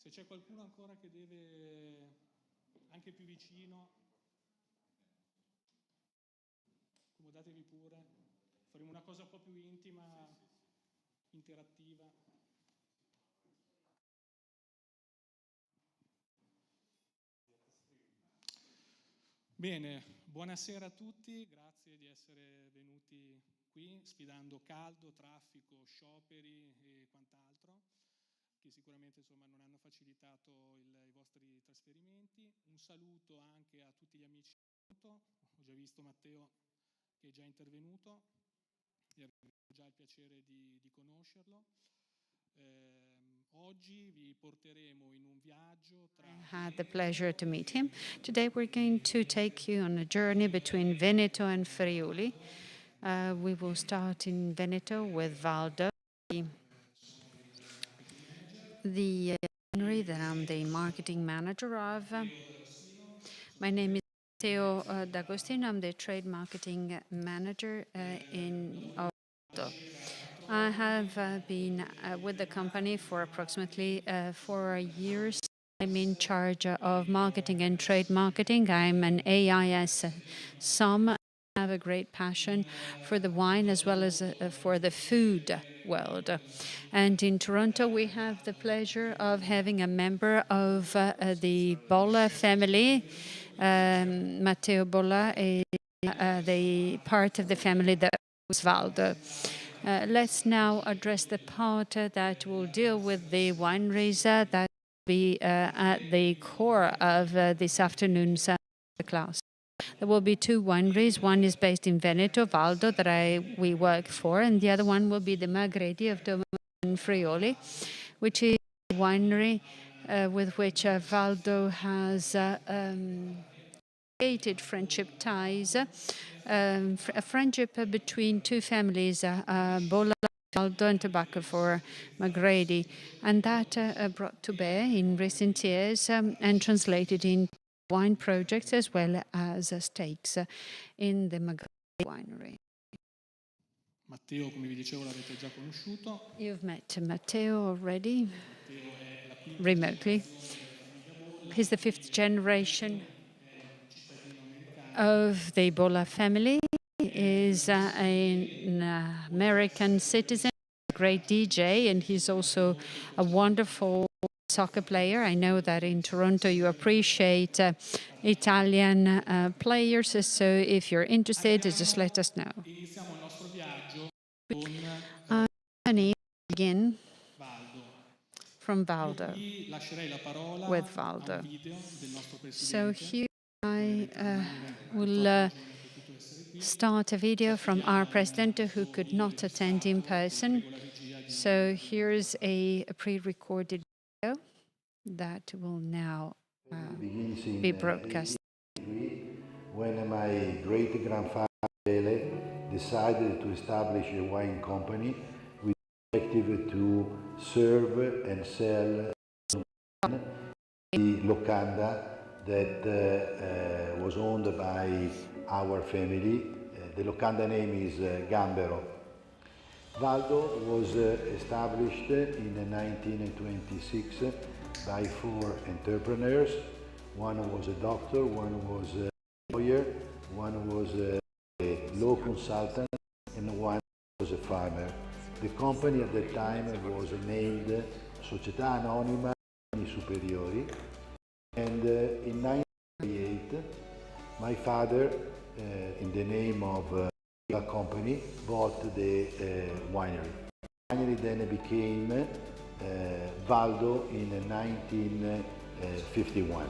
Se c'è qualcuno ancora che deve anche più vicino, accomodatevi pure. Faremo una cosa un po' più intima, interattiva. Bene, buonasera a tutti, grazie di essere venuti qui sfidando caldo, traffico, scioperi e quant'altro, che sicuramente insomma, non hanno facilitato i vostri trasferimenti. Un saluto anche a tutti gli amici. Ho già visto Matteo che è già intervenuto e avevo già il piacere di conoscerlo. Oggi vi porteremo in un viaggio tra... I had the pleasure to meet him. Today we're going to take you on a journey between Veneto and Friuli. We will start in Veneto with Valdo, the winery that I'm the marketing manager of. My name is Matteo D'Agostino. I'm the trade marketing manager in Valdo. I have been with the company for approximately 4 years. I'm in charge of marketing and trade marketing. I'm an AIS SOM. I have a great passion for the wine as well as for the food world. And in Toronto, we have the pleasure of having a member of the Bolla family. Matteo Bolla is the part of the family that was VALDO. Let's now address the part that will deal with the wineries that will be at the core of this afternoon's class. There will be 2 wineries. One is based in Veneto, Valdo, that we work for, and the other one will be the Magredi of Doma and Friuli, which is a winery with which Valdo has created friendship ties, a friendship between 2 families, Bolla Valdo and tobacco for Magredi, and that brought to bear in recent years and translated in wine projects as well as stakes in the Magredi winery. Matteo, come vi dicevo, l'avete già conosciuto. You've met Matteo already, remotely. He's the 5th generation of the Bolla family. He is an American citizen, a great DJ, and he's also a wonderful soccer player. I know that in Toronto you appreciate Italian players, so if you're interested, just let us know. Our journey begin from Valdo, with Valdo. So here I will start a video from our president who could not attend in person. So here's a pre-recorded video that will now be broadcast. When my great-grandfather decided to establish a wine company with the objective to serve and sell the locanda that was owned by our family. The locanda name is Gambero. Valdo was established in 1926 by 4 entrepreneurs. One was a doctor, one was a lawyer, one was a law consultant, and one was a farmer. The company at that time was named Società Anonima Superiori, and in 1998 my father, in the name of a company, bought the winery. The winery then became Valdo in 1951.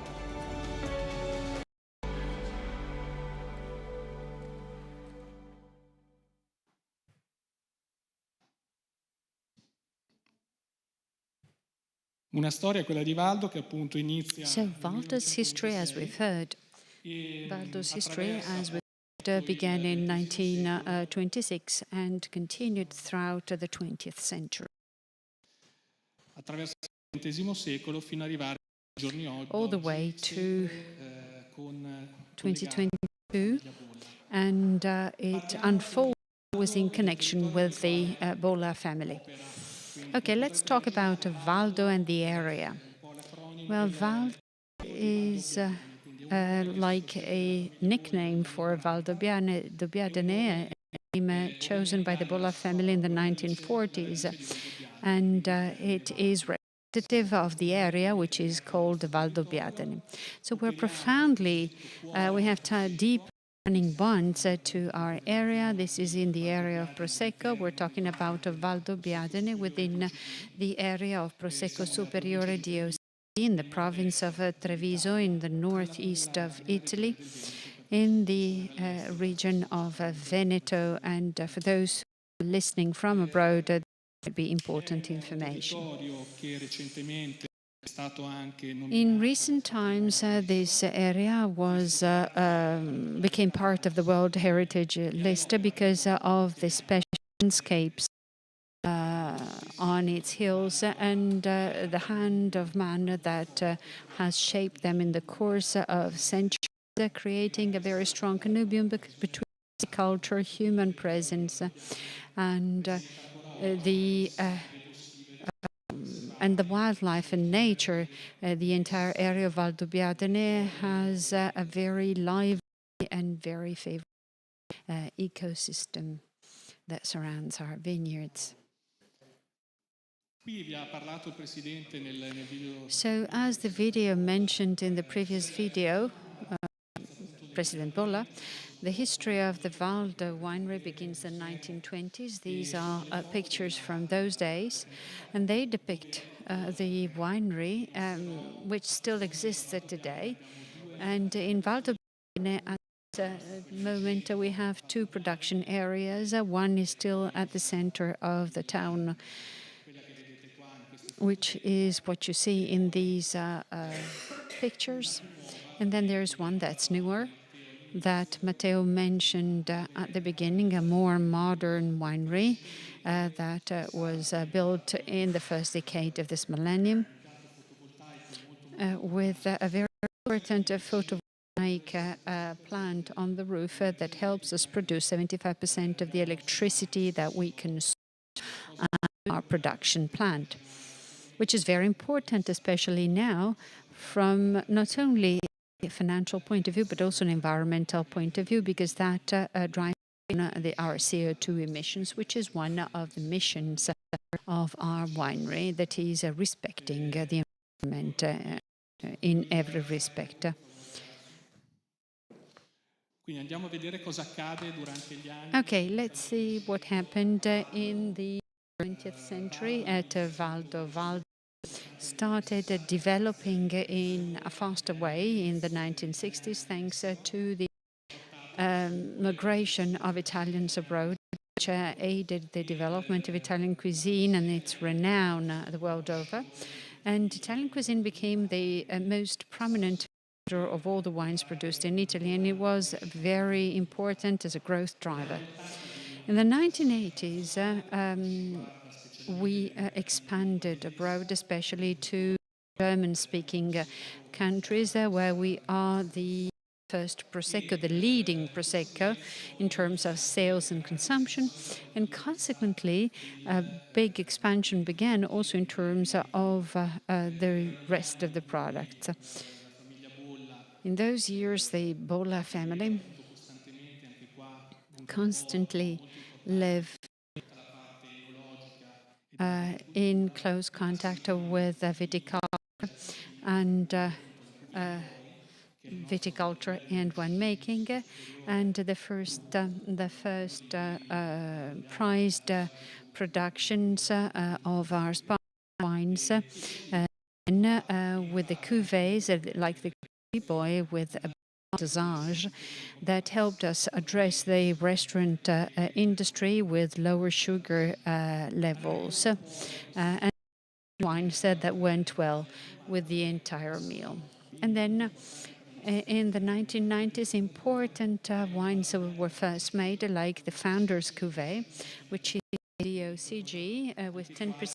Una storia, quella di Valdo, che appunto inizia... So Valdo's history, as we've heard, Valdo's history, as we've heard, began in 1926 and continued throughout the 20th century. Attraverso il XX secolo fino ad arrivare ai giorni oggi. All the way to 2022, and it unfolded was in connection with the Bolla family. Okay, let's talk about Valdo and the area. Well, VALDO is like a nickname for Valdobbiadene, a name chosen by the Bolla family in the 1940s. And it is representative of the area, which is called Valdobbiadene. So we're profoundly, we have deep running bonds to our area. This is in the area of Prosecco. We're talking about Valdobbiadene within the area of Prosecco Superiore di Ostia in the province of Treviso in the northeast of Italy, in the region of Veneto. And for those listening from abroad, that would be important information. In recent times, this area became part of the World Heritage List because of the special landscapes on its hills and the hand of man that has shaped them in the course of centuries, creating a very strong connubium between culture, human presence, and the wildlife and nature. The entire area of Valdobbiadene has a very lively and very favorable ecosystem that surrounds our vineyards. So, as the video mentioned in the previous video, President Bolla, the history of the VALDO winery begins in the 1920s. These are pictures from those days, and they depict the winery, which still exists today. And in VALDO, at the moment, we have two production areas. One is still at the center of the town, which is what you see in these pictures. And then there's one that's newer, that Matteo mentioned at the beginning, a more modern winery that was built in the first decade of this millennium with a very important photovoltaic plant on the roof that helps us produce 75% of the electricity that we consume at our production plant, which is very important, especially now, from not only a financial point of view, but also an environmental point of view, because that drives our CO2 emissions, which is one of the missions of our winery, that is respecting the environment in every respect. Okay, let's see what happened in the 20th century at VALDO. VALDO started developing in a faster way in the 1960s, thanks to the migration of Italians abroad, which aided the development of Italian cuisine and its renown the world over. And Italian cuisine became the most prominent of all the wines produced in Italy, and it was very important as a growth driver. In the 1980s, we expanded abroad, especially to German-speaking countries, where we are the first Prosecco, the leading Prosecco in terms of sales and consumption, and consequently a big expansion began also in terms of the rest of the products. In those years, the Bolla family constantly lived in close contact with viticulture and winemaking, and the first prized productions of our wines with the cuvées like the Boy with a dosage that helped us address the restaurant industry with lower sugar levels, and wines that went well with the entire meal. And then in the 1990s, important wines were first made, like the Founder's Cuvée, which is DOCG with 10%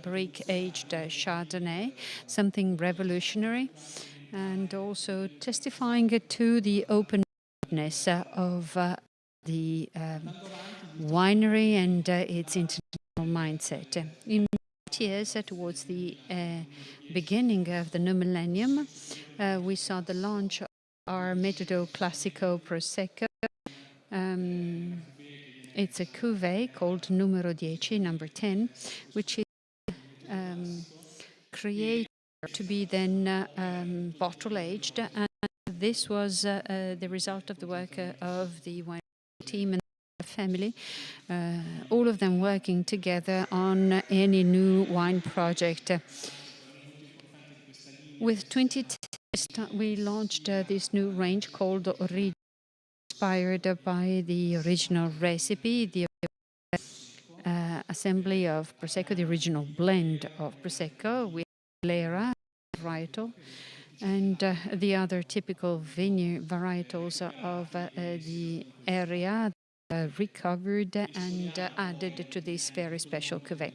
barrique-aged Chardonnay, something revolutionary, and also testifying to the openness of the winery and its international mindset. In years, towards the beginning of the new millennium, we saw the launch of our Metodo Classico Prosecco. It's a cuvée called Numero 10, number 10, which is created to be then bottle aged. And this was the result of the work of the wine team and the family, all of them working together on any new wine project. With 2010, we launched this new range called Origine, inspired by the original recipe, the assembly of Prosecco, the original blend of Prosecco with Lera varietal, and the other typical vineyard varietals of the area recovered and added to this very special cuvée.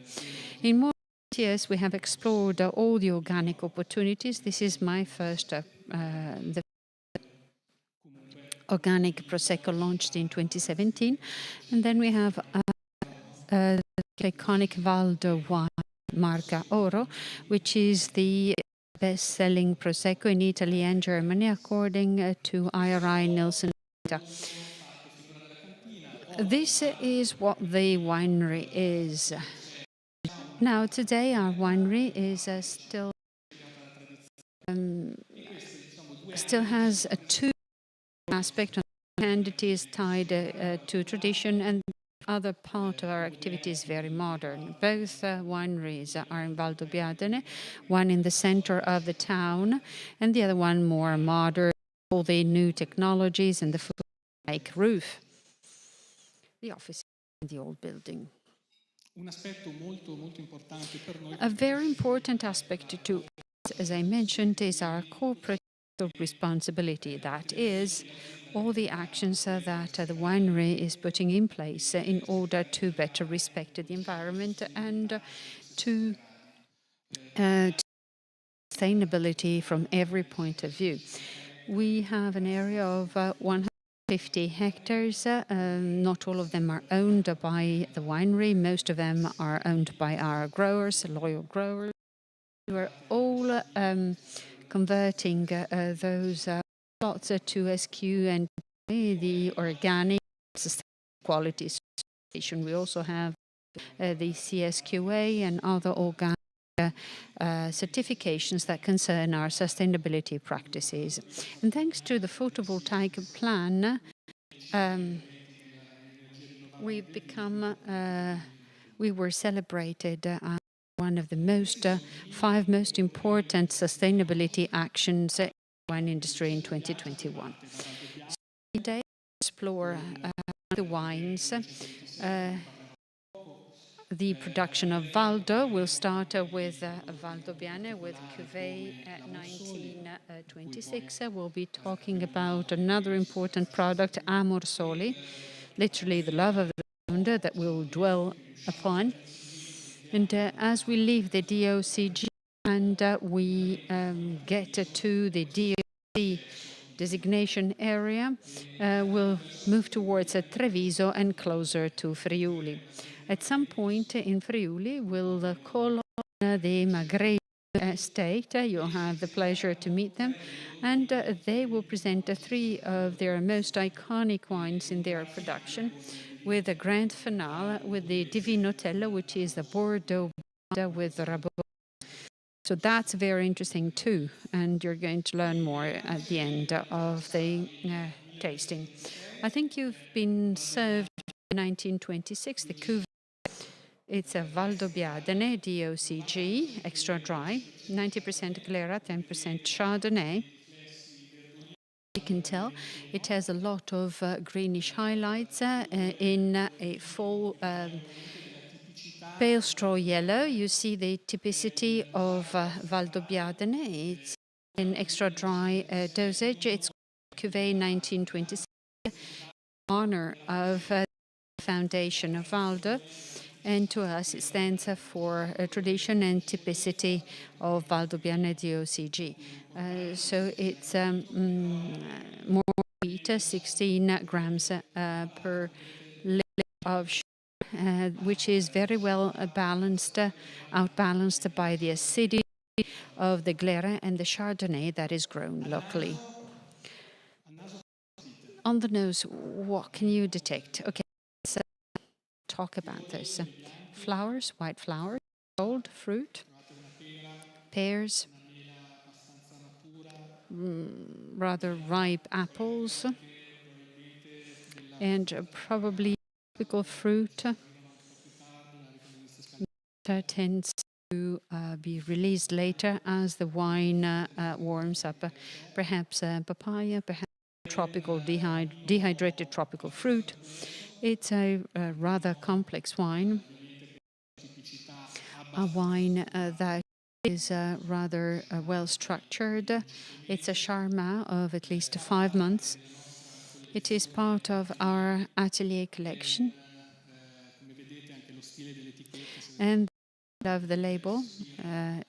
In more years, we have explored all the organic opportunities. This is my first the organic Prosecco launched in 2017, and then we have the iconic VALDO wine, Marca Oro, which is the best-selling Prosecco in Italy and Germany, according to IRI Nielsen data. This is what the winery is. Now, today, our winery is still has a two aspect. On the one hand, it is tied to tradition, and the other part of our activity is very modern. Both wineries are in Valdobbiadene, one in the center of the town, and the other one more modern, all the new technologies and the like roof. The office in the old building. A very important aspect to us, as I mentioned, is our corporate responsibility. That is, all the actions that the winery is putting in place in order to better respect the environment and to sustainability from every point of view. We have an area of 150 hectares. Not all of them are owned by the winery. Most of them are owned by our growers, loyal growers. We are all converting those plots to SQ and the organic quality certification. We also have the CSQA and other organic certifications that concern our sustainability practices. And thanks to the photovoltaic plan, we've become, we were celebrated one of the 5 most important sustainability actions in the wine industry in 2021. So today, we explore the wines. The production of Valdo will start with Valdobbiadene with Cuvée 1926. We'll be talking about another important product, Amor Soli, literally the love of the ground that we'll dwell upon. And as we leave the DOCG and we get to the DOC designation area, we'll move towards Treviso and closer to Friuli. At some point in Friuli, we'll call on the Maghreb estate. You'll have the pleasure to meet them, and they will present 3 of their most iconic wines in their production, with a grand finale with the Divinotello, which is the Bordeaux with Rabot. So that's very interesting too, and you're going to learn more at the end of the tasting. I think you've been served 1926, the Cuvée. It's a Valdobbiadene DOCG, extra dry, 90% Glera, 10% Chardonnay. You can tell it has a lot of greenish highlights in a full pale straw yellow. You see the typicity of Valdobbiadene. It's an extra dry dosage. It's Cuvée 1926, in honor of the foundation of Valdo. And to us, it stands for tradition and typicity of Valdobbiadene DOCG. So it's more sweet, 16 grams per liter of sugar. which is very well balanced, outbalanced by the acidity of the Glera and the Chardonnay that is grown locally. On the nose, what can you detect? Okay, let's talk about this. Flowers, white flowers, gold fruit, pears, rather ripe apples, and probably tropical fruit that tends to be released later as the wine warms up. Perhaps papaya, perhaps tropical dehydrated tropical fruit. It's a rather complex wine, a wine that is rather well structured. It's a Charmat of at least 5 months. It is part of our atelier collection. And of the label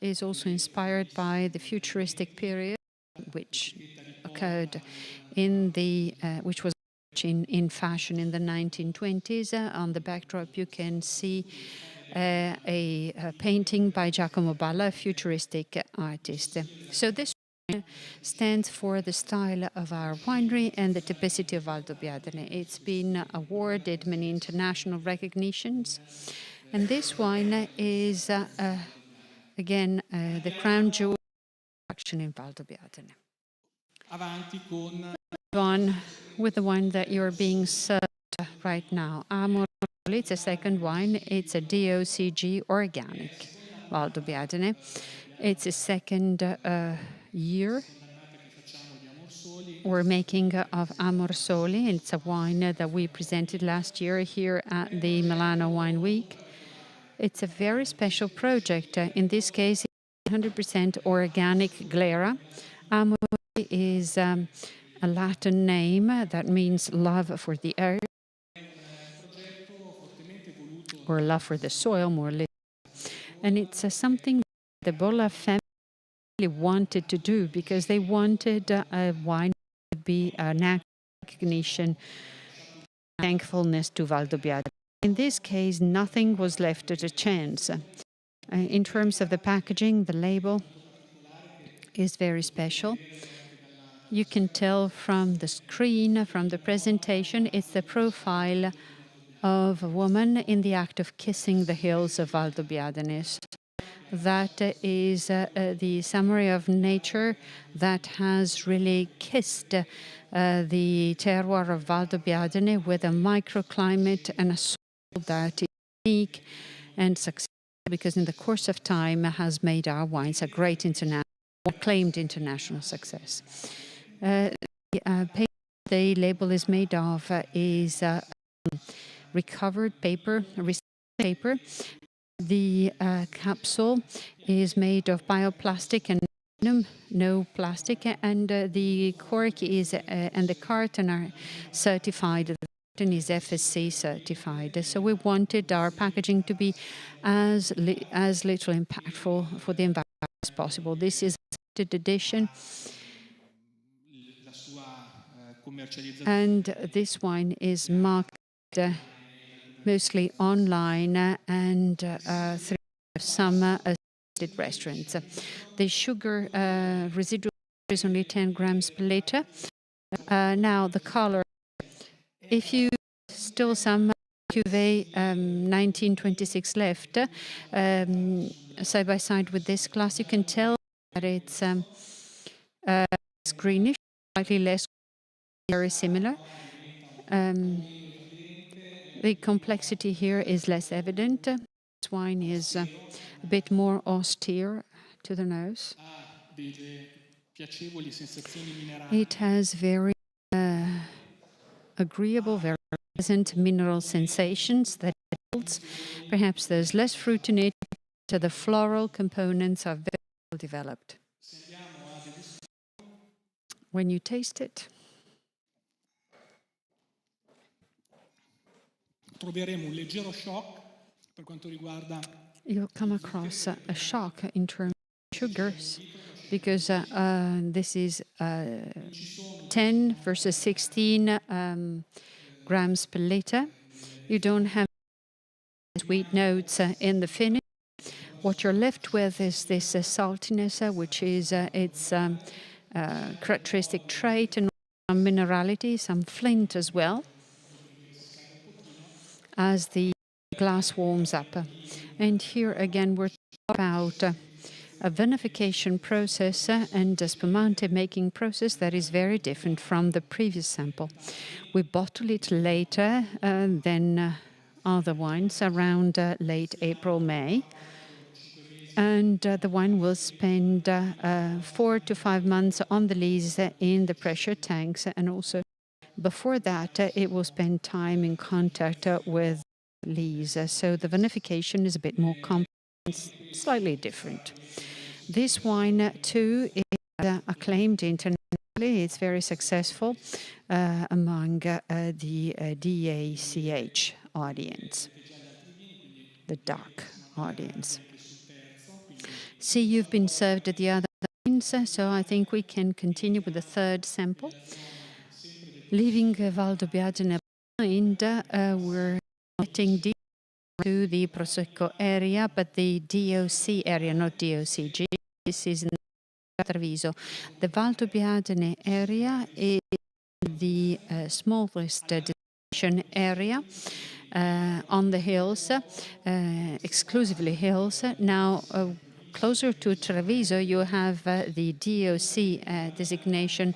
is also inspired by the futuristic period, which occurred in the which was in fashion in the 1920s. On the backdrop, you can see a painting by Giacomo Balla, a futuristic artist. So this stands for the style of our winery and the typicity of Valdobbiadene. It's been awarded many international recognitions. And this wine is, again, the crown jewel action in Valdobbiadene. On with the wine that you're being served right now. Amor Soli, it's a second wine. It's a DOCG organic Valdobbiadene. It's a second year we're making of Amor Soli. It's a wine that we presented last year here at the Milano Wine Week. It's a very special project. In this case, it's 100% organic Glera. Amor is a Latin name that means love for the earth, or love for the soil, more literally. And it's something the Bolla family wanted to do because they wanted a wine to be an act of recognition, thankfulness to Valdobbiadene. In this case, nothing was left to chance. In terms of the packaging, the label is very special. You can tell from the screen, from the presentation, it's the profile of a woman in the act of kissing the hills of Valdobbiadene. That is the summary of nature that has really kissed the terroir of Valdobbiadene with a microclimate and a soil that is unique and successful, because in the course of time has made our wines a great acclaimed international success. The paper the label is made of is recovered paper, recycled paper. The capsule is made of bioplastic and no plastic, and the cork is and the carton are certified. The carton is FSC certified. So we wanted our packaging to be as little impactful for the environment as possible. This is a limited edition, and this wine is marketed mostly online and through some associated restaurants. The sugar residual is only 10 grams per liter. Now the color, if you still some Cuvée 1926 left, side by side with this glass, you can tell that it's greenish, slightly less, very similar. The complexity here is less evident. This wine is a bit more austere to the nose. It has very agreeable, very pleasant mineral sensations that it holds. Perhaps there's less fruit in it, so the floral components are very well developed. When you taste it, you'll come across a shock in terms of sugars, because this is 10 versus 16 grams per liter. You don't have sweet notes in the finish. What you're left with is this saltiness, which is its characteristic trait, and some minerality, some flint as well, as the glass warms up. And here again, we're talking about a vinification process and a spumante making process that is very different from the previous sample. We bottle it later than other wines, around late April, May. And the wine will spend 4 to 5 months on the lees in the pressure tanks, and also before that it will spend time in contact with lees. So the vinification is a bit more complex, slightly different. This wine too is acclaimed internationally. It's very successful among the DACH audience, the dark audience. See, you've been served the other wines, so I think we can continue with the third sample. Leaving VALDO behind, we're getting deep to the Prosecco area, but the DOC area, not DOCG. This is in Treviso. The Valdo Biadene area is the smallest destination area on the hills, exclusively hills. Now, closer to Treviso, you have the DOC designation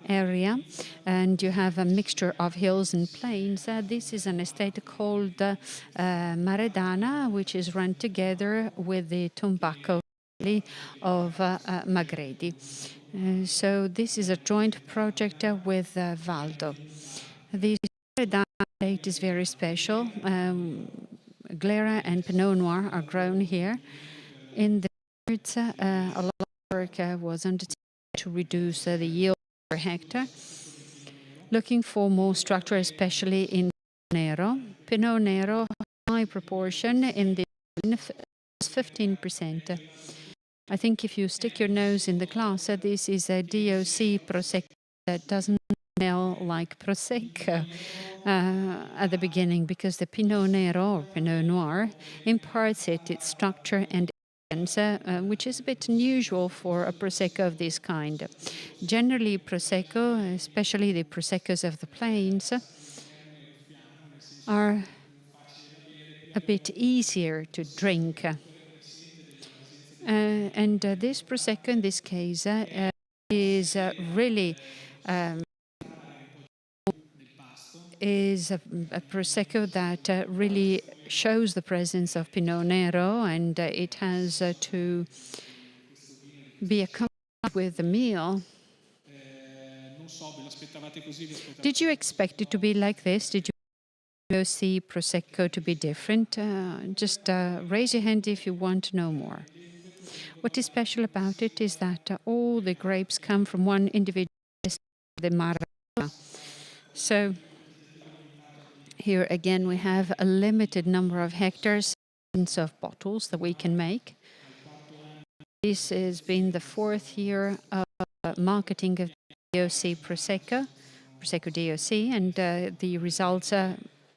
area, and you have a mixture of hills and plains. This is an estate called Maredana, which is run together with the Tobacco of Magredi. So this is a joint project with VALDO. The Maredana estate is very special. Glera and Pinot Noir are grown here. In the vineyards, a lot of work was undertaken to reduce the yield per hectare, looking for more structure, especially in Pinot Nero. Pinot Nero, high proportion in the 15%. I think if you stick your nose in the glass, this is a DOC Prosecco that doesn't smell like Prosecco at the beginning, because the Pinot Nero or Pinot Noir imparts its structure and which is a bit unusual for a Prosecco of this kind. Generally, Prosecco, especially the Proseccos of the plains, are a bit easier to drink. And this Prosecco, in this case, is really is a Prosecco that really shows the presence of Pinot Nero, and it has to be accompanied with a meal. Did you expect it to be like this? Did you see Prosecco to be different? Just raise your hand if you want to know more. What is special about it is that all the grapes come from one individual, the Marra. So here again we have a limited number of hectares of bottles that we can make. This has been the 4th year of marketing of DOC Prosecco DOC, and the results,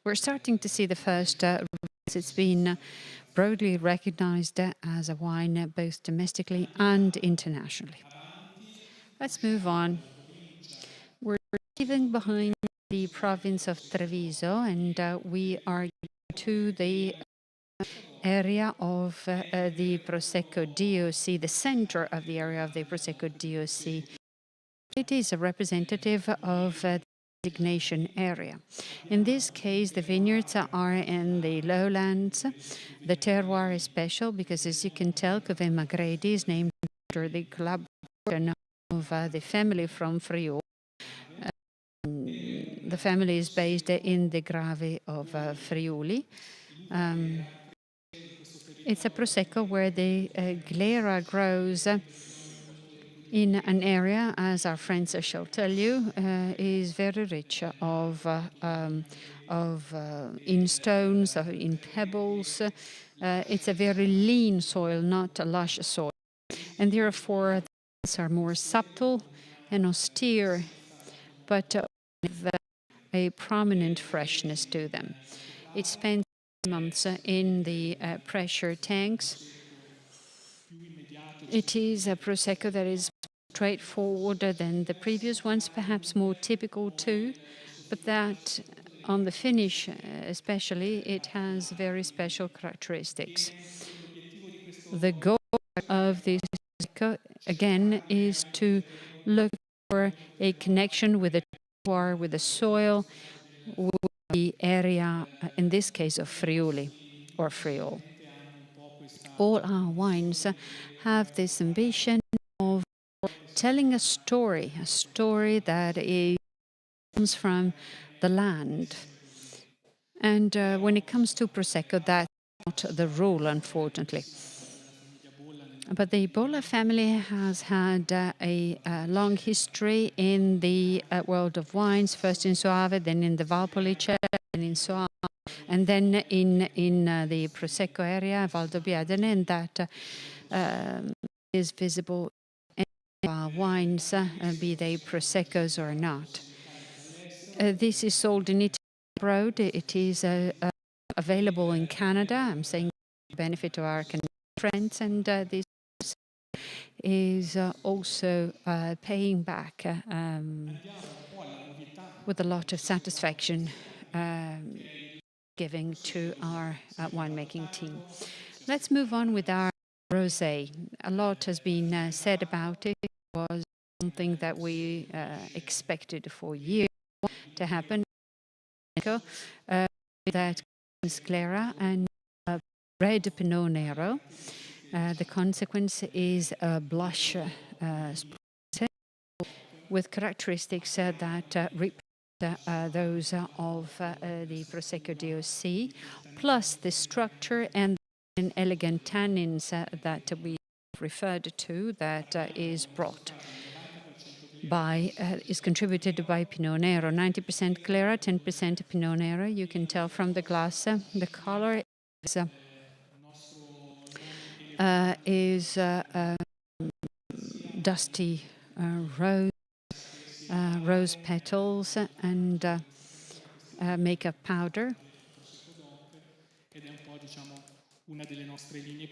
we're starting to see the first results. It's been broadly recognized as a wine both domestically and internationally. Let's move on. We're leaving behind the province of Treviso, and we are to the area of the Prosecco DOC, the center of the area of the Prosecco DOC. It is a representative of the designation area. In this case, the vineyards are in the lowlands. The terroir is special because, as you can tell, Cuvée Magredi is named after the collaboration of the family from Friuli. The family is based in the Grave of Friuli. It's a Prosecco where the Glera grows in an area, as our friends shall tell you, is very rich in stones, in pebbles. It's a very lean soil, not a lush soil. And therefore, the are more subtle and austere, but with a prominent freshness to them. It spends months in the pressure tanks. It is a Prosecco that is straightforward than the previous ones, perhaps more typical too, but that on the finish especially, it has very special characteristics. The goal of this Prosecco, again, is to look for a connection with the terroir, with the soil, with the area, in this case of Friuli or Friul. All our wines have this ambition of telling a story that comes from the land. And when it comes to Prosecco, that's not the rule, unfortunately. But the Bolla family has had a long history in the world of wines, first in Soave, then in the Valpolicella, then in Soave, and then in the Prosecco area, VALDO Biadene, and that is visible in our wines, be they Proseccos or not. This is sold in Italy abroad. It is available in Canada. I'm saying the benefit of our Canadian friends, and this is also paying back with a lot of satisfaction, giving to our winemaking team. Let's move on with our rosé. A lot has been said about it. It was something that we expected for years to happen. That Sclera and red Pinot Nero. The consequence is a blush with characteristics that represent those of the Prosecco DOC, plus the structure and elegant tannins that we referred to, that is brought by, is contributed by Pinot Nero. 90% Clara, 10% Pinot Nero. You can tell from the glass. The color is dusty rose petals and makeup powder.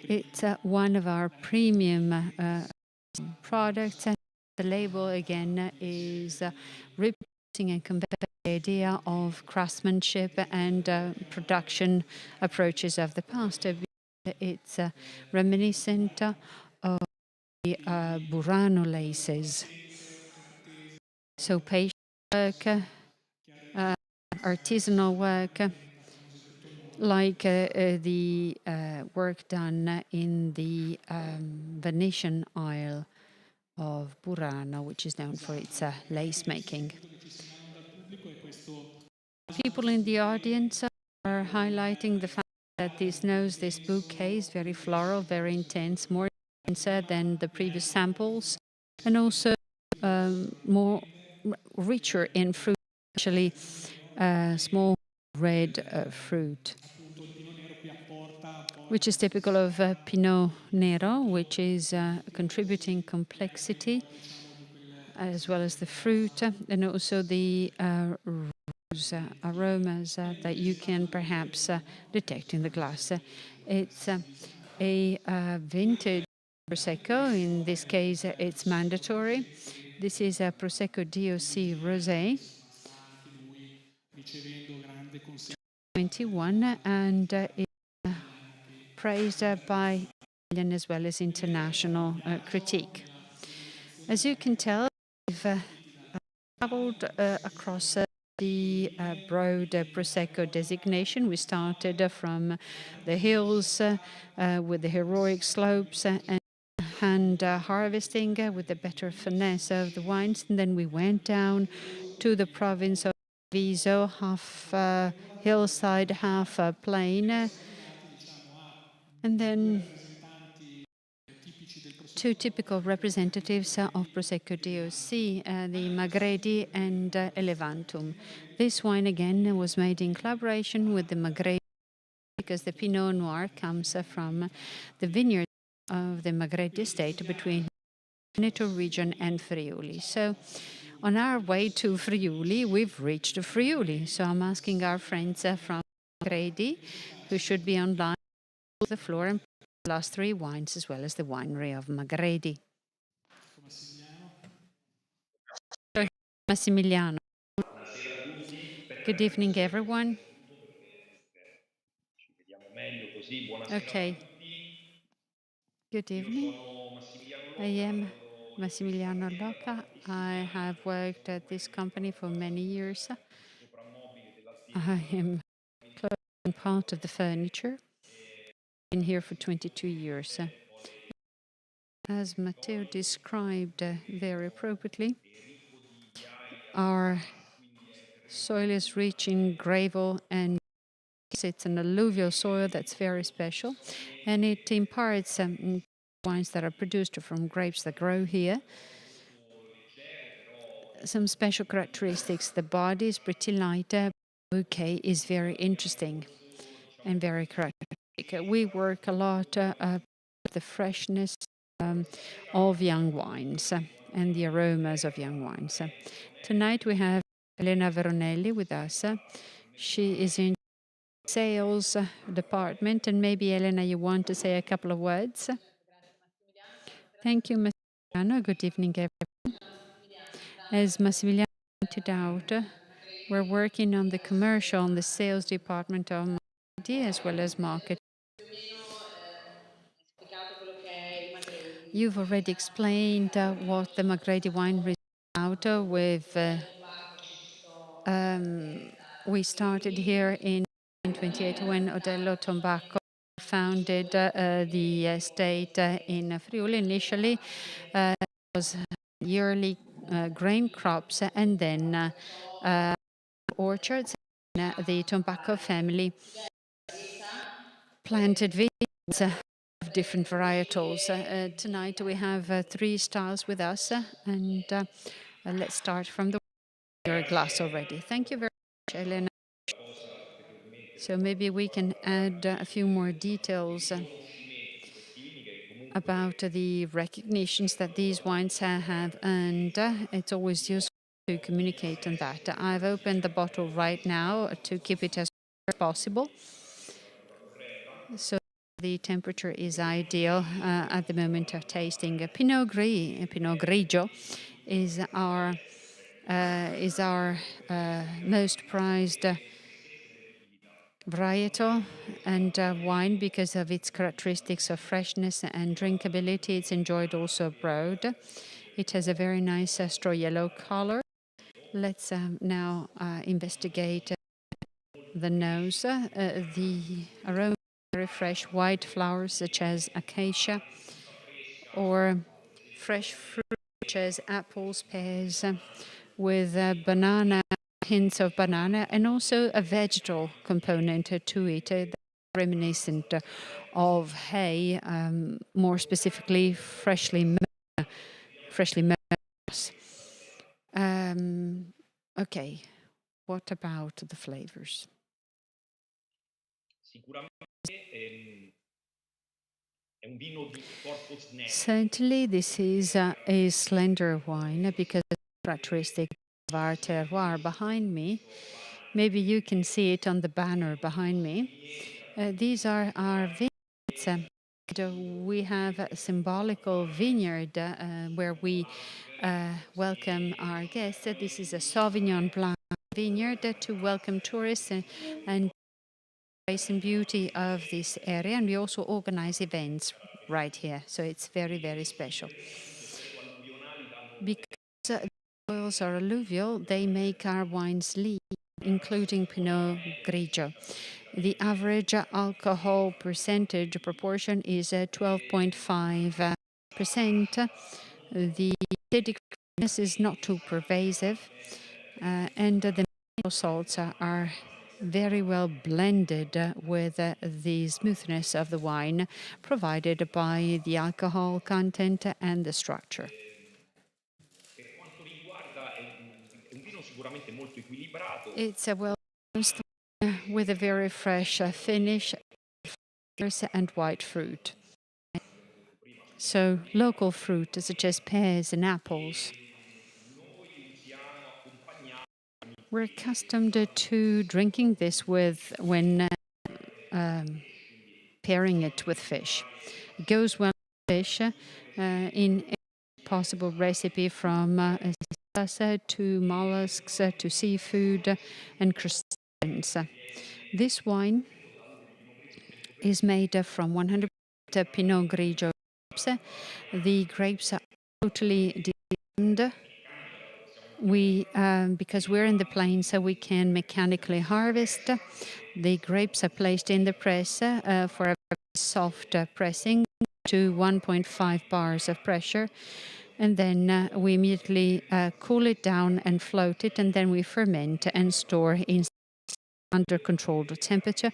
It's one of our premium products. The label again is representing and conveying the idea of craftsmanship and production approaches of the past. It's reminiscent of the Burano laces. So patient work, artisanal work, like the work done in the Venetian Isle of Burano, which is known for its lace making. People in the audience are highlighting the fact that this bouquet is very floral, very intense, more intense than the previous samples, and also more richer in fruit, especially small red fruit, which is typical of Pinot Nero, which is contributing complexity, as well as the fruit, and also the rose aromas that you can perhaps detect in the glass. It's a vintage Prosecco. In this case, it's mandatory. This is a Prosecco DOC Rosé 21, and it's praised by Italian as well as international critique. As you can tell, we've traveled across the broad Prosecco designation. We started from the hills with the heroic slopes and hand harvesting with the better finesse of the wines, and then we went down to the province of Viso, half hillside, half plain, and then two typical representatives of Prosecco DOC, the Magredi and Elevantum. This wine again was made in collaboration with the Magredi, because the Pinot Noir comes from the vineyard of the Magredi estate between the Veneto region and Friuli. So on our way to Friuli, we've reached Friuli. So I'm asking our friends from Magredi who should be online, the floor and the last three wines, as well as the winery of Magredi. Massimiliano. Good evening, everyone. Okay. Good evening. I am Massimiliano Loca. I have worked at this company for many years. I am part of the furniture. Been here for 22 years. As Matteo described very appropriately, our soil is rich in gravel and it's an alluvial soil that's very special, and it imparts wines that are produced from grapes that grow here. Some special characteristics. The body is pretty light. Bouquet is very interesting and very characteristic. We work a lot with the freshness of young wines and the aromas of young wines. Tonight we have Elena Veronelli with us. She is in sales department, and maybe Elena, you want to say a couple of words? Thank you, Massimiliano. Good evening, everyone. As Massimiliano pointed out, we're working on the commercial and the sales department of Magredi as well as market. You've already explained what the Magredi winery is about with. We started here in 1928 when Odello Tobacco founded the estate in Friuli. Initially, it was yearly grain crops and then orchards. The tobacco family planted vineyards of different varietals. Tonight we have three styles with us, and let's start from the glass already. Thank you very much, Elena. So maybe we can add a few more details about the recognitions that these wines have, and it's always useful to communicate on that. I've opened the bottle right now to keep it as possible. So the temperature is ideal at the moment of tasting. Pinot Grigio is our most prized varietal and wine because of its characteristics of freshness and drinkability. It's enjoyed also abroad. It has a very nice straw yellow color. Let's now investigate the nose. The aroma, very fresh white flowers such as acacia or fresh fruit such as apples, pears, with banana, hints of banana, and also a vegetal component to it, reminiscent of hay, more specifically freshly mowed. Okay, what about the flavors? Certainly, this is a slender wine because of the characteristic of our terroir behind me. Maybe you can see it on the banner behind me. These are our vineyards. We have a symbolical vineyard where we welcome our guests. This is a Sauvignon Blanc vineyard to welcome tourists and grace and beauty of this area. And we also organize events right here. So it's very, very special. Because the soils are alluvial, they make our wines lean, including Pinot Grigio. The average alcohol percentage proportion is 12.5%. The acidicness is not too pervasive, and the mineral salts are very well blended with the smoothness of the wine provided by the alcohol content and the structure. It's a well-balanced with a very fresh finish and white fruit. So local fruit such as pears and apples. We're accustomed to drinking this when pairing it with fish. It goes well with fish in any possible recipe from to mollusks to seafood and crustaceans. This wine is made from 100% Pinot Grigio grapes. The grapes are totally designed. Because we're in the plains, so we can mechanically harvest. The grapes are placed in the press for a very soft pressing to 1.5 bars of pressure. And then we immediately cool it down and float it, and then we ferment and store in under controlled temperature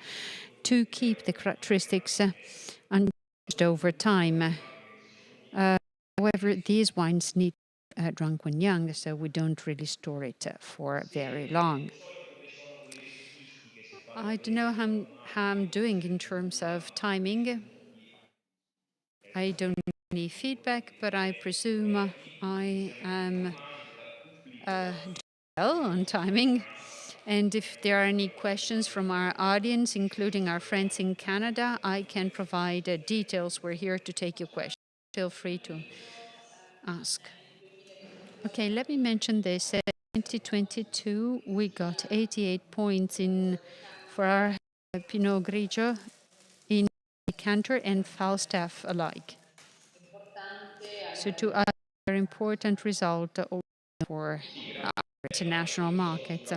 to keep the characteristics unchanged over time. However, these wines need drunk when young, so we don't really store it for very long. I don't know how I'm doing in terms of timing. I don't have any feedback, but I presume I am well on timing. And if there are any questions from our audience, including our friends in Canada, I can provide details. We're here to take your questions. Feel free to ask. Okay, let me mention this. 2022, we got 88 points for our Pinot Grigio in Decanter and Falstaff alike. So to us, a very important result for our international markets.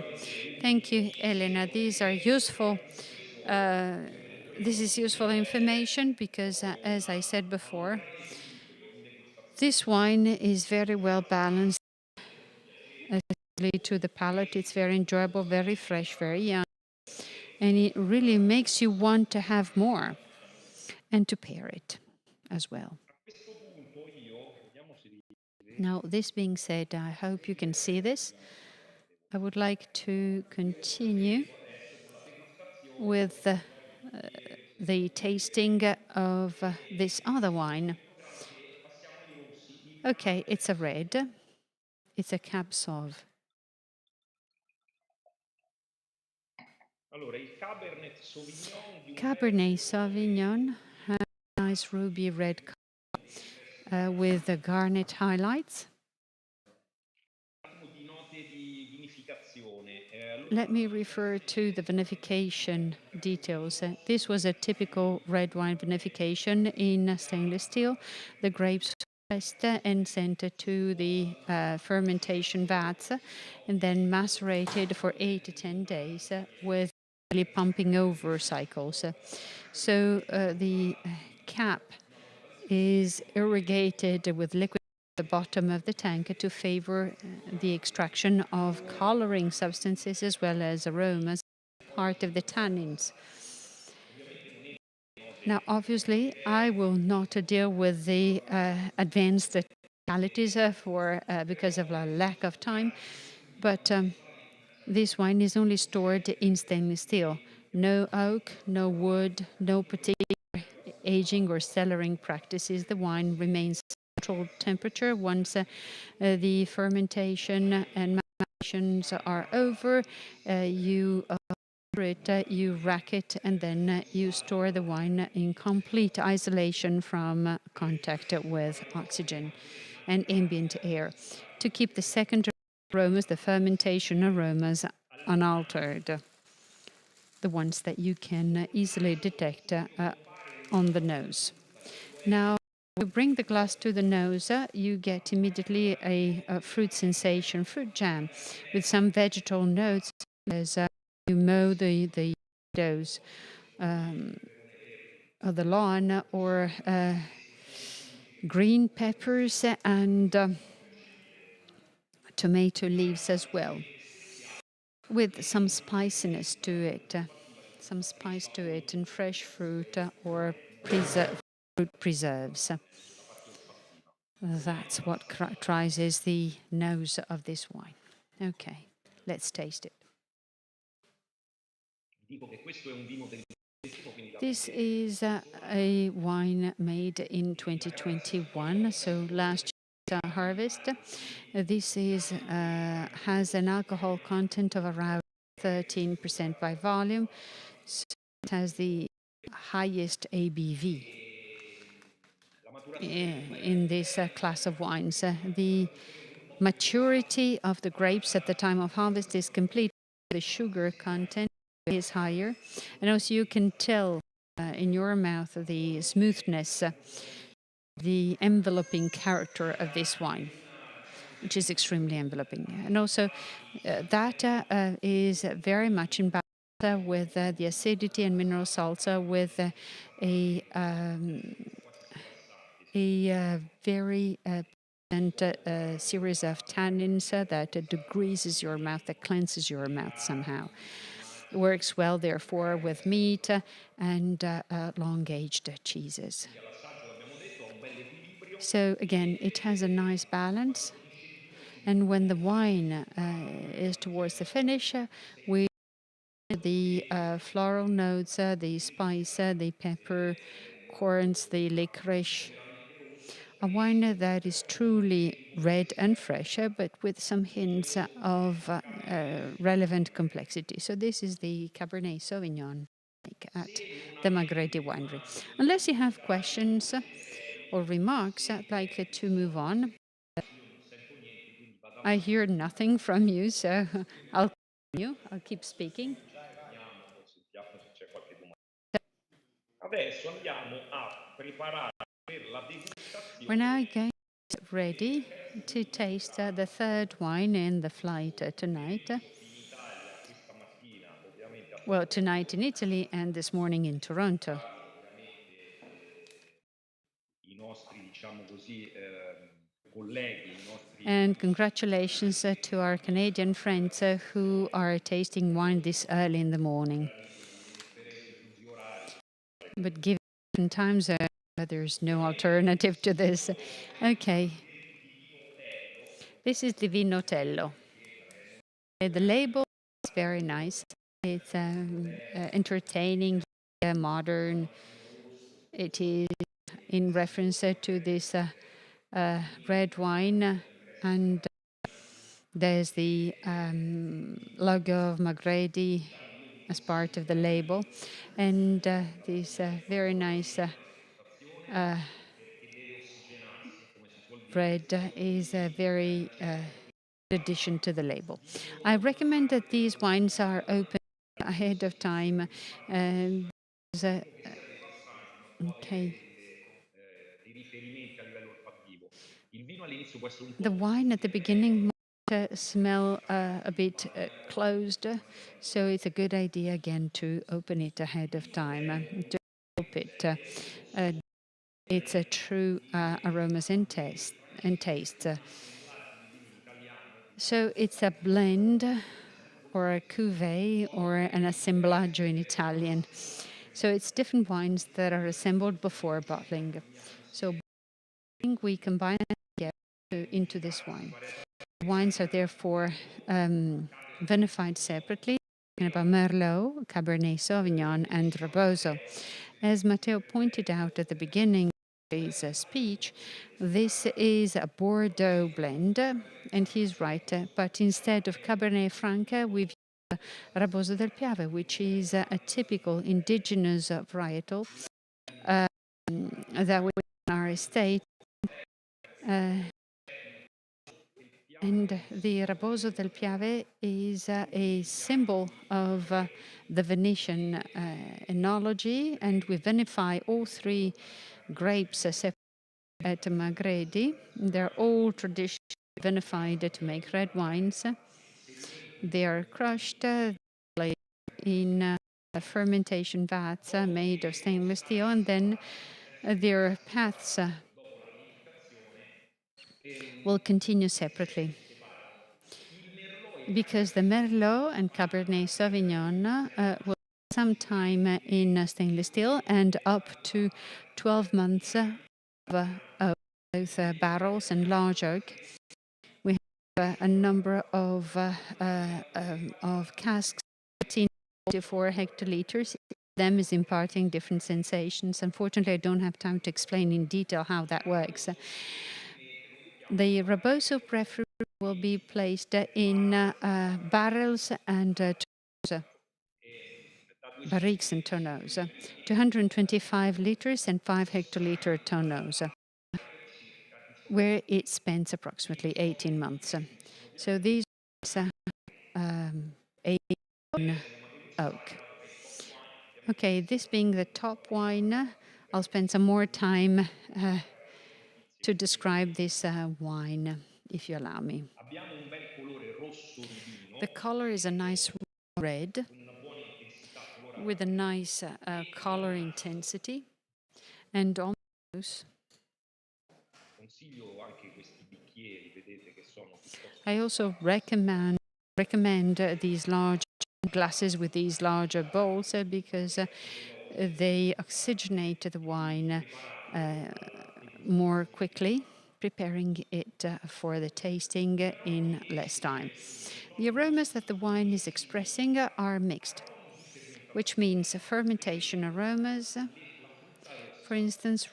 Thank you, Elena. These are useful. This is useful information because, as I said before, this wine is very well balanced. To the palate, it's very enjoyable, very fresh, very young, and it really makes you want to have more and to pair it as well. Now, this being said, I hope you can see this. I would like to continue with the tasting of this other wine. Okay, it's a red. It's a Cab Sauv. Cabernet Sauvignon has a nice ruby red color with the garnet highlights. Let me refer to the vinification details. This was a typical red wine vinification in stainless steel. The grapes pressed and sent to the fermentation vats and then macerated for 8 to 10 days with pumping over cycles. So the cap is irrigated with liquid at the bottom of the tank to favor the extraction of coloring substances as well as aromas, part of the tannins. Now, obviously, I will not deal with the advanced technicalities because of a lack of time, but this wine is only stored in stainless steel. No oak, no wood, no particular aging or cellaring practices. The wine remains controlled temperature once the fermentation and macerations are over. You rack it, and then you store the wine in complete isolation from contact with oxygen and ambient air to keep the secondary aromas, the fermentation aromas, unaltered, the ones that you can easily detect on the nose. Now, you bring the glass to the nose, you get immediately a fruit sensation, fruit jam, with some vegetal notes as you mow the meadows of the lawn, or green peppers and tomato leaves as well, with some spiciness to it, and fresh fruit or fruit preserves. That's what characterizes the nose of this wine. Okay, let's taste it. This is a wine made in 2021, so last year's harvest. This has an alcohol content of around 13% by volume. So has the highest ABV in this class of wines. The maturity of the grapes at the time of harvest is complete. The sugar content is higher. And also you can tell in your mouth the smoothness, the enveloping character of this wine, which is extremely enveloping. And also that is very much in balance with the acidity and mineral salts, with a very series of tannins that degreases your mouth, that cleanses your mouth somehow. It works well, therefore, with meat and long-aged cheeses. So again, it has a nice balance. And when the wine is towards the finish, we the floral notes, the spice, the pepper, corns, the licorice. A wine that is truly red and fresh, but with some hints of relevant complexity. So this is the Cabernet Sauvignon at the Magredi Winery. Unless you have questions or remarks, I'd like to move on. I hear nothing from you, so I'll continue. I'll keep speaking. We're now going to get ready to taste the third wine in the flight tonight. Well, tonight in Italy and this morning in Toronto. And congratulations to our Canadian friends who are tasting wine this early in the morning. But given times, there's no alternative to this. Okay. This is the Vinotello. The label is very nice. It's entertaining, modern. It is in reference to this red wine, and there's the logo of Magredi as part of the label, and this very nice red is a very addition to the label. I recommend that these wines are opened ahead of time. Okay. The wine at the beginning might smell a bit closed, so it's a good idea again to open it ahead of time to help it. It's a true aromas and taste. So it's a blend or a cuvée or an assemblaggio in Italian. So it's different wines that are assembled before bottling. So we combine it together into this wine. Wines are therefore vinified separately. About Merlot, Cabernet Sauvignon, and Rebozo. As Matteo pointed out at the beginning of his speech, this is a Bordeaux blend, and he's right. But instead of Cabernet Franc, we've used Rebozo del Piave, which is a typical indigenous varietal that we in our estate. And the Rebozo del Piave is a symbol of the Venetian enology, and we vinify all three grapes at Magredi. They're all traditionally vinified to make red wines. They are crushed in fermentation vats made of stainless steel, and then their paths will continue separately. Because the Merlot and Cabernet Sauvignon will sometime in stainless steel and up to 12 months of both barrels and large oak. We have a number of casks, 14 to 4 hectoliters. Them is imparting different sensations. Unfortunately, I don't have time to explain in detail how that works. The Rebozo preferably will be placed in barrels and barriques and tonneaus, 225 liters and 5 hectoliter tonneaus, where it spends approximately 18 months. So these are aged oak. Okay, this being the top wine, I'll spend some more time to describe this wine, if you allow me. The color is a nice red with a nice color intensity, and on those, I also recommend these large glasses with these larger bowls because they oxygenate the wine more quickly, preparing it for the tasting in less time. The aromas that the wine is expressing are mixed, which means fermentation aromas, for instance,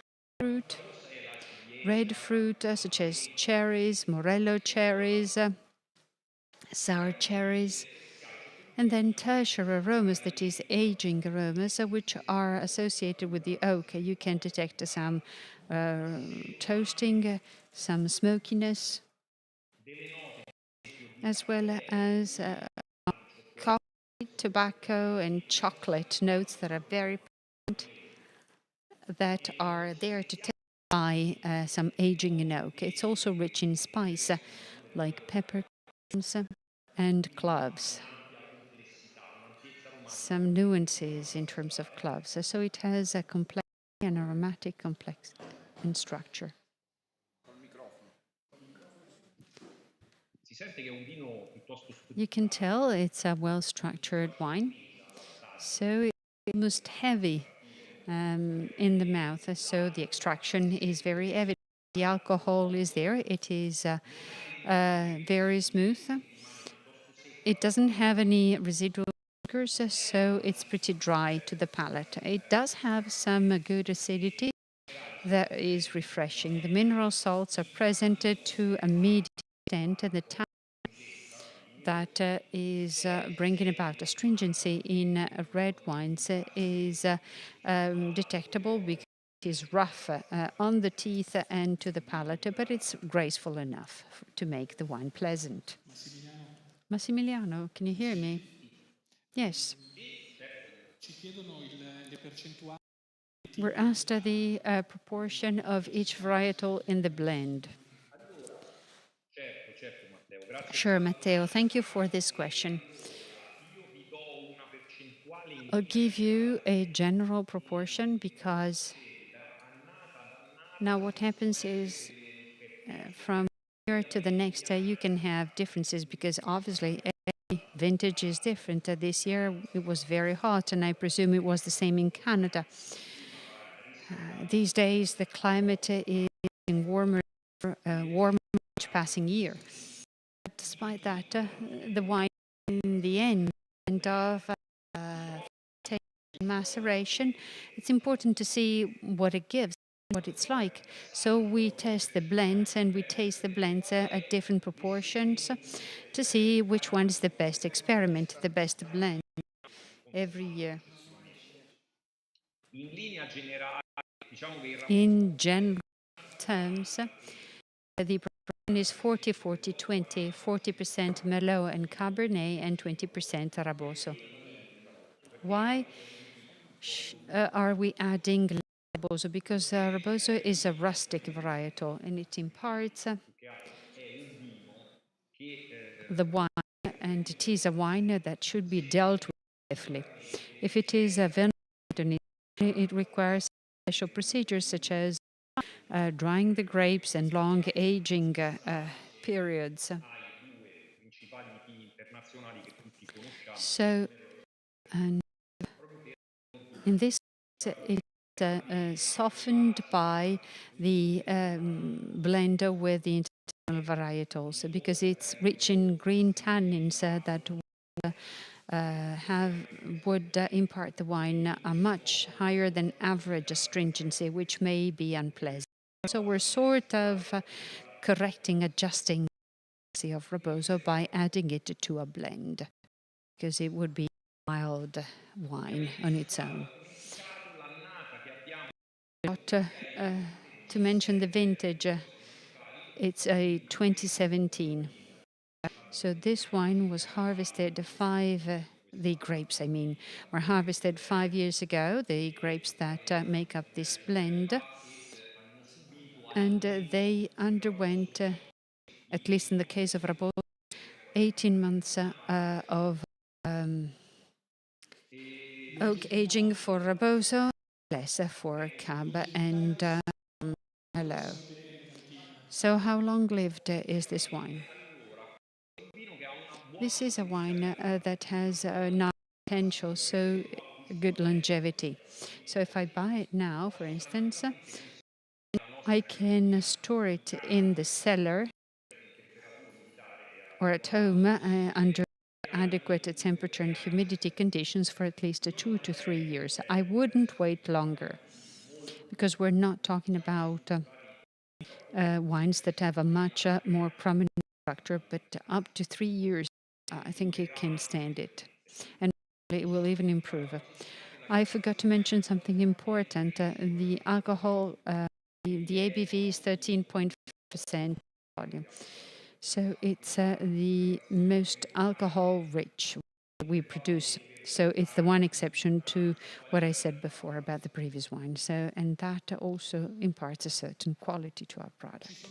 red fruit such as cherries, morello cherries, sour cherries, and then tertiary aromas, that is aging aromas, which are associated with the oak. You can detect some toasting, some smokiness, as well as coffee, tobacco, and chocolate notes that are very present, that are there to testify some aging in oak. It's also rich in spice, like peppercorns and cloves. Some nuances in terms of cloves. So it has a complex and aromatic complex in structure. You can tell it's a well-structured wine, so it's almost heavy in the mouth, so the extraction is very evident. The alcohol is there, it is very smooth. It doesn't have any residual sugars, so it's pretty dry to the palate. It does have some good acidity that is refreshing. The mineral salts are present to a medium extent, and the tannin that is bringing about astringency in red wines is detectable because it is rough on the teeth and to the palate, but it's graceful enough to make the wine pleasant. Massimiliano, can you hear me? Yes. We're asked the proportion of each varietal in the blend. Sure, Matteo. Thank you for this question. I'll give you a general proportion because now what happens is from year to the next you can have differences because obviously every vintage is different. This year it was very hot and I presume it was the same in Canada. These days the climate is warmer each passing year. But despite that, the wine in the end of maceration, it's important to see what it gives, what it's like. So we test the blends and we taste the blends at different proportions to see which one is the best experiment, the best blend every year. In general terms, the proportion is 40-40-20, 40% Merlot and Cabernet and 20% Raboso. Why are we adding Raboso? Because Raboso is a rustic varietal and it imparts the wine, and it is a wine that should be dealt with carefully. If it is a vineyard, it requires special procedures such as drying the grapes and long aging periods. So, and in this it's softened by the blender with the international varietals because it's rich in green tannins that would impart the wine a much higher than average astringency, which may be unpleasant. So we're sort of correcting, adjusting the of Raboso by adding it to a blend because it would be wild wine on its own. But, to mention the vintage, it's a 2017. So this wine was harvested the grapes, I mean, were harvested 5 years ago, the grapes that make up this blend. And they underwent, at least in the case of Raposo, 18 months of oak aging for Raposo, less for Cab and Hello. So how long lived is this wine? This is a wine that has no potential, so good longevity. So if I buy it now, for instance, I can store it in the cellar or at home under adequate temperature and humidity conditions for at least 2 to 3 years. I wouldn't wait longer because we're not talking about wines that have a much more prominent structure, but up to 3 years, I think you can stand it. And it will even improve. I forgot to mention something important. The alcohol, the ABV is 13.5% volume. So it's the most alcohol-rich we produce. So it's the one exception to what I said before about the previous wine. So, and that also imparts a certain quality to our product.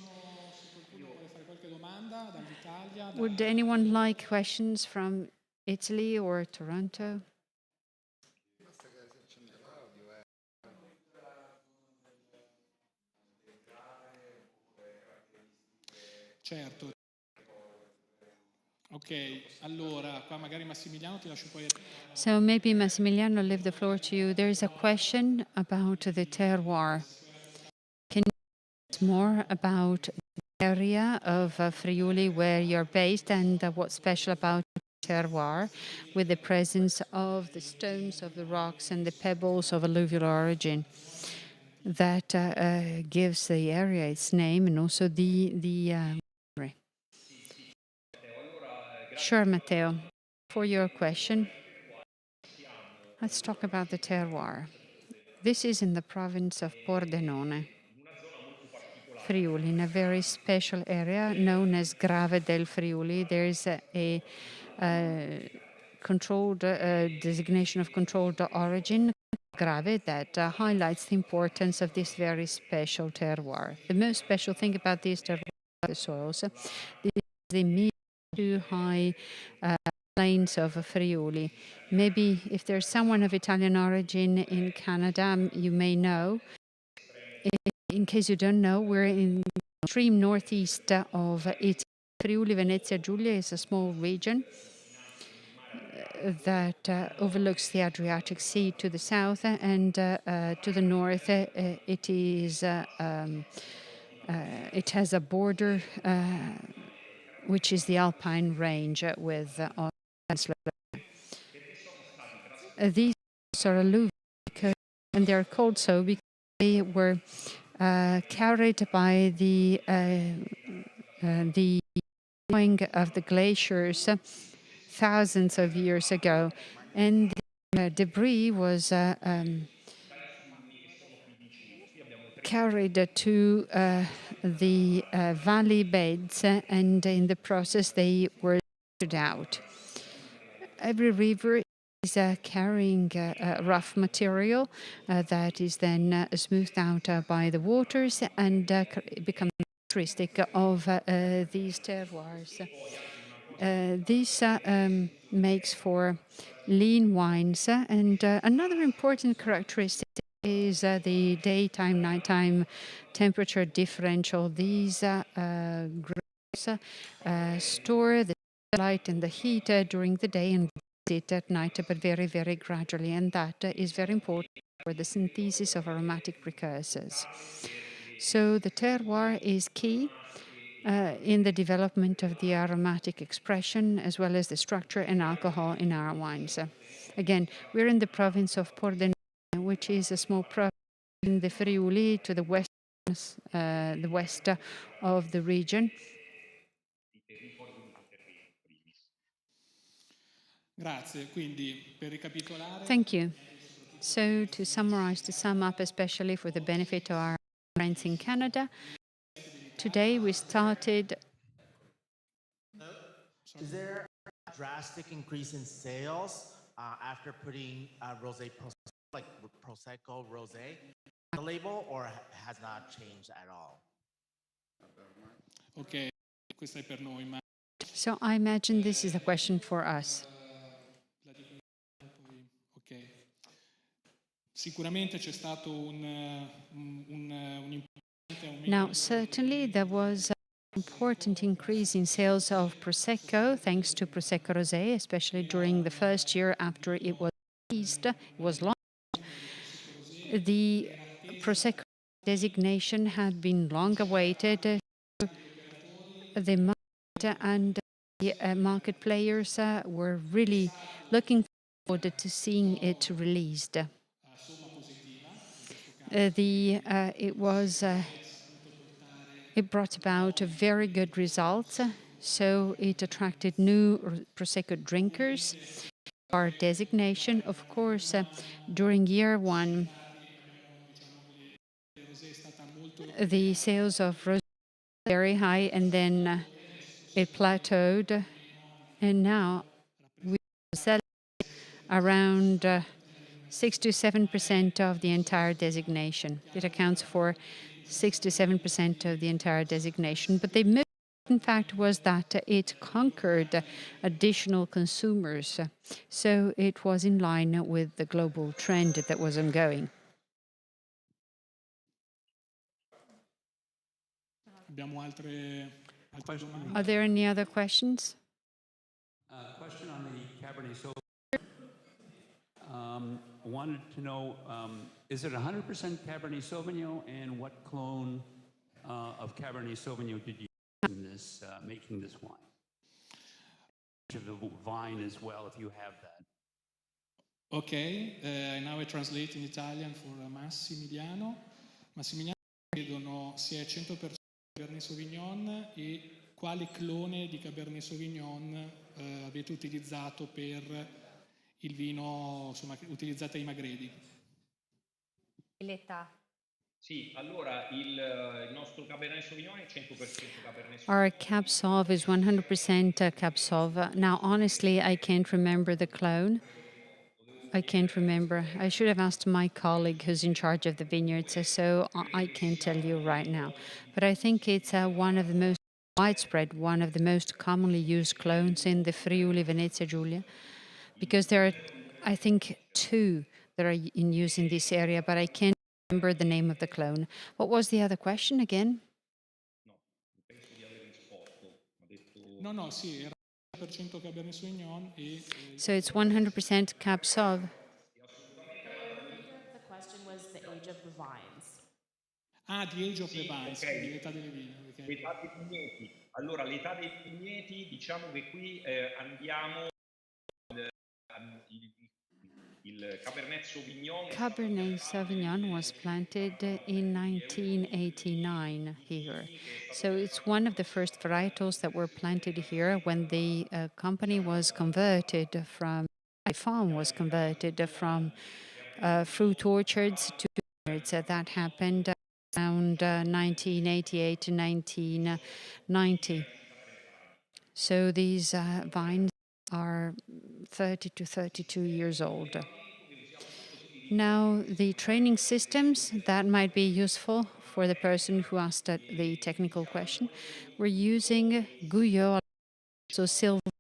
Would anyone like questions from Italy or Toronto? Certo. Ok, allora, qua magari Massimiliano ti lascio poi... So maybe Massimiliano, I'll leave the floor to you. There is a question about the terroir. Can you tell us more about the area of Friuli where you're based and what's special about the terroir with the presence of the stones, of the rocks and the pebbles of alluvial origin that gives the area its name and also the Sure, Matteo. For your question, let's talk about the terroir. This is in the province of Pordenone, Friuli, in a very special area known as Grave del Friuli. There is a controlled designation of controlled origin, Grave, that highlights the importance of this very special terroir. The most special thing about these terroir the soils is the medium to high plains of Friuli. Maybe if there's someone of Italian origin in Canada, you may know. In case you don't know, we're in the extreme northeast of Italy. Friuli Venezia Giulia is a small region that overlooks the Adriatic Sea to the south, and to the north it has a border which is the Alpine range with these are alluvial, and they are called so because they were carried by the going of the glaciers thousands of years ago, and the debris was carried to the valley beds, and in the process they were spread out. Every river is carrying rough material that is then smoothed out by the waters and becomes characteristic of these terroirs. This makes for lean wines, and another important characteristic is the daytime, nighttime temperature differential. These grapes store the light and the heat during the day and it at night, but very, very gradually, and that is very important for the synthesis of aromatic precursors. So the terroir is key in the development of the aromatic expression as well as the structure and alcohol in our wines. Again, we're in the province of Pordenone, which is a small province in the Friuli to the west of the region. Grazie, quindi per ricapitolare. Thank you. So to summarize, to sum up, especially for the benefit of our friends in Canada, today we started. Is there a drastic increase in sales after putting rosé, like Prosecco rosé on the label, or has not changed at all? Ok, questa è per noi, ma So I imagine this is a question for us. ok. Sicuramente c'è stato un importante aumento. Now, certainly there was an important increase in sales of Prosecco, thanks to Prosecco Rosé, especially during the first year after it was released, it was launched. The Prosecco designation had been long awaited. The market and the market players were really looking forward to seeing it released. It brought about very good results, so it attracted new Prosecco drinkers. Our designation, of course, during year one, the sales of rosé were very high, and then it plateaued, and now we sell around 6 to 7% of the entire designation. It accounts for 6 to 7% of the entire designation. But the most important fact was that it conquered additional consumers. So it was in line with the global trend that was ongoing. Are there any other questions? Question on the Cabernet Sauvignon. Wanted to know, is it 100% Cabernet Sauvignon, and what clone of Cabernet Sauvignon did you use in this, making this wine? Of the vine as well, if you have that. Ok, now I translate in Italian for Massimiliano. Massimiliano chiedono se è 100% Cabernet Sauvignon e quale clone di Cabernet Sauvignon avete utilizzato per il vino, insomma, utilizzate ai Magredi. L'età. Sì, allora il nostro Cabernet Sauvignon è 100% Cabernet Sauvignon. Our Cab Sauv is 100% Cab Sauv. Now, honestly, I can't remember the clone. I can't remember. I should have asked my colleague who's in charge of the vineyards, so I can't tell you right now. But I think it's one of the most widespread, one of the most commonly used clones in the Friuli Venezia Giulia, because there are, I think, two that are in use in this area, but I can't remember the name of the clone. What was the other question again? No, penso di aver risposto. Ha detto... No, sì, era 100% Cabernet Sauvignon e... So it's 100% Cab Sauv. The question was the age of the vines. Ah, the age of the vines, okay. l'età delle vine. Okay. L'età dei vigneti. Allora, l'età dei vigneti, diciamo che qui andiamo... Il Cabernet Sauvignon. Cabernet Sauvignon was planted in 1989 here. So it's one of the first varietals that were planted here when the company was converted from, the farm was converted from fruit orchards to vineyards. That happened around 1988 to 1990. So these vines are 30 to 32 years old. Now, the training systems, that might be useful for the person who asked the technical question. We're using Guyot, so silver.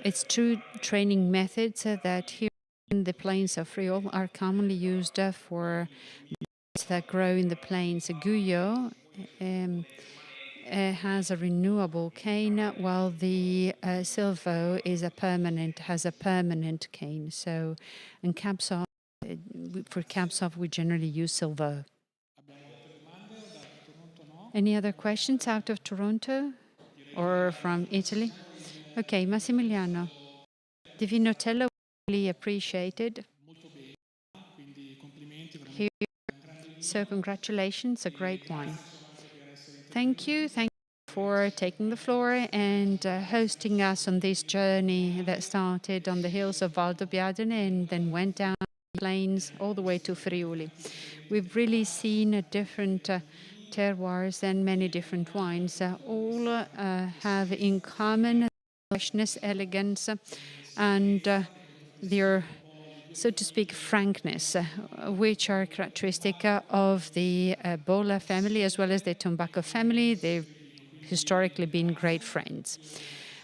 It's two training methods that here in the plains of Friuli are commonly used for that grow in the plains. Guyot has a renewable cane, while the Silvo is has a permanent cane. So, in Cab Sauv, for Cab Sauv, we generally use Silvo. Any other questions out of Toronto or from Italy? Okay, Massimiliano, the Vinotello really appreciated. Here, so congratulations, a great one. Thank you for taking the floor and hosting us on this journey that started on the hills of Valdo and then went down the plains all the way to Friuli. We've really seen different terroirs and many different wines. All have in common freshness, elegance, and their, so to speak, frankness, which are characteristic of the Bolla family as well as the Tobacco family. They've historically been great friends.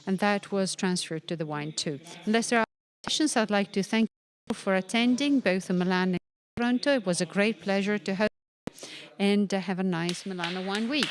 And that was transferred to the wine too. Unless there are questions, I'd like to thank you for attending both in Milan and Toronto. It was a great pleasure to host you, and have a nice Milano wine week.